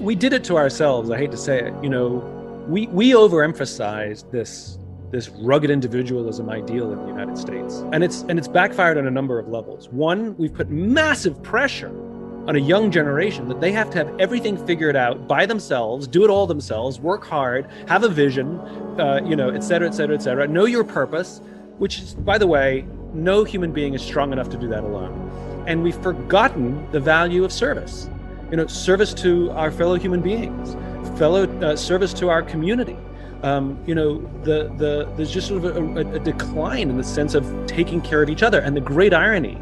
we did it to ourselves. I hate to say it. We overemphasized this rugged individualism ideal in the United States, and it's backfired on a number of levels. One, we've put massive pressure on a young generation that they have to have everything figured out by themselves, do it all themselves, work hard, have a vision, et cetera, et cetera, et cetera. Know your purpose, which is, by the way, no human being is strong enough to do that alone. And we've forgotten the value of service. Service to our fellow human beings, service to our community. There's just sort of a decline in the sense of taking care of each other. And the great irony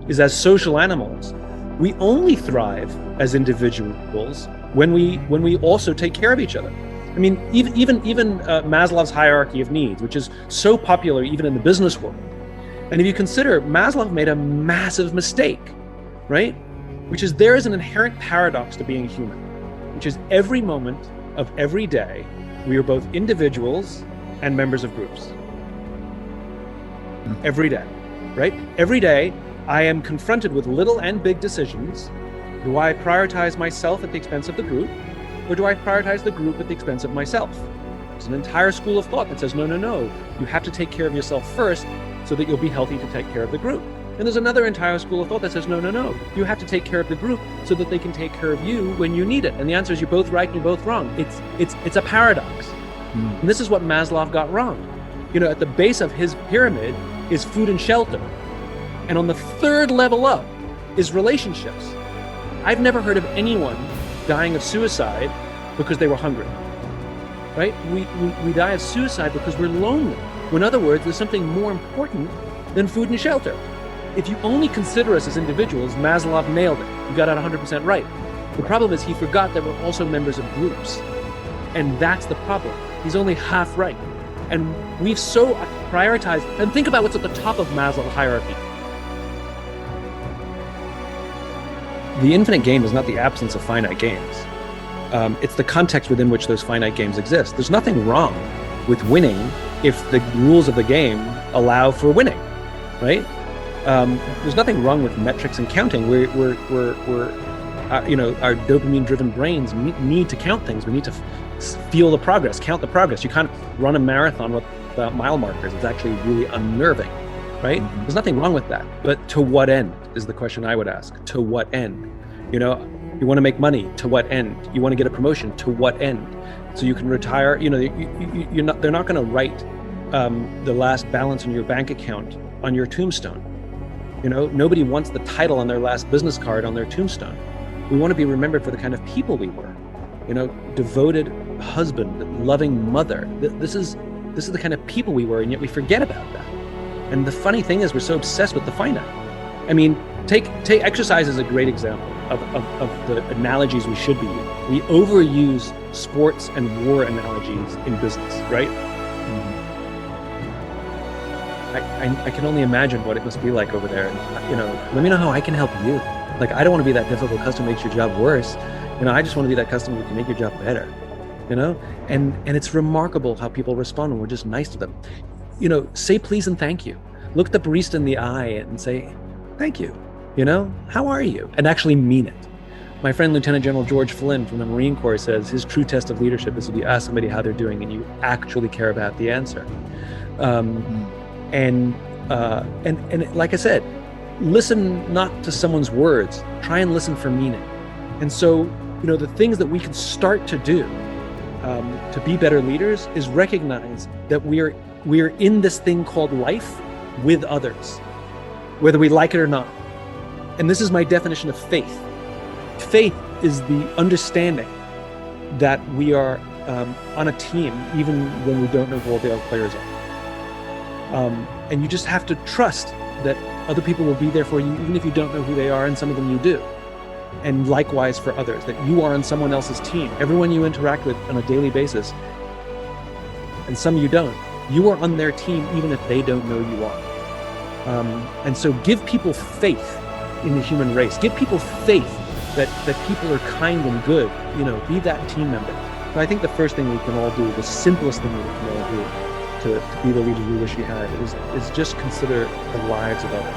is, as social animals, we only thrive as individuals when we also take care of each other. I mean, even Maslow's hierarchy of needs, which is so popular even in the business world. And if you consider, Maslow made a massive mistake, right? Which is, there is an inherent paradox to being human, which is every moment of every day, we are both individuals and members of groups. Every day, right? Every day, I am confronted with little and big decisions. Do I prioritize myself at the expense of the group, or do I prioritize the group at the expense of myself? There's an entire school of thought that says, no, you have to take care of yourself first so that you'll be healthy to take care of the group. And there's another entire school of thought that says, no, you have to take care of the group so that they can take care of you when you need it. And the answer is, you're both right and you're both wrong. It's a paradox. And this is what Maslow got wrong. At the base of his pyramid is food and shelter. And on the third level up is relationships. I've never heard of anyone dying of suicide because they were hungry, right? We die of suicide because we're lonely. In other words, there's something more important than food and shelter. If you only consider us as individuals, Maslow nailed it. You got it 100% right. The problem is, he forgot that we're also members of groups. And that's the problem. He's only half right. And we've so prioritized, and think about what's at the top of Maslow's hierarchy. The infinite game is not the absence of finite games. It's the context within which those finite games exist. There's nothing wrong with winning if the rules of the game allow for winning, right? There's nothing wrong with metrics and counting. Our dopamine-driven brains need to count things. We need to feel the progress, count the progress. You can't run a marathon without mile markers. It's actually really unnerving, right? There's nothing wrong with that. But to what end is the question I would ask. To what end? You want to make money. To what end? You want to get a promotion. To what end? So you can retire. They're not going to write the last balance on your bank account on your tombstone. Nobody wants the title on their last business card on their tombstone. We want to be remembered for the kind of people we were. Devoted husband, loving mother. This is the kind of people we were, and yet we forget about that. And the funny thing is, we're so obsessed with the finite. I mean, take exercise as a great example of the analogies we should be using. We overuse sports and war analogies in business, right? I can only imagine what it must be like over there. Let me know how I can help you. I don't want to be that difficult customer who makes your job worse. I just want to be that customer who can make your job better. And it's remarkable how people respond when we're just nice to them. Say please and thank you. Look the barista in the eye and say, thank you. How are you? And actually mean it. My friend, Lieutenant General George Flynn from the Marine Corps, says his true test of leadership is if you ask somebody how they're doing and you actually care about the answer. And like I said, listen not to someone's words, try and listen for meaning. And so, the things that we can start to do to be better leaders is recognize that we are in this thing called life with others, whether we like it or not. And this is my definition of faith. Faith is the understanding that we are on a team, even when we don't know who all the other players are. And you just have to trust that other people will be there for you, even if you don't know who they are, and some of them you do. And likewise for others, that you are on someone else's team. Everyone you interact with on a daily basis, and some you don't, you are on their team even if they don't know you are. And so give people faith in the human race. Give people faith that people are kind and good. Be that team member. But I think the first thing we can all do, the simplest thing we can all do to be the leaders we wish we had, is just consider the lives of others.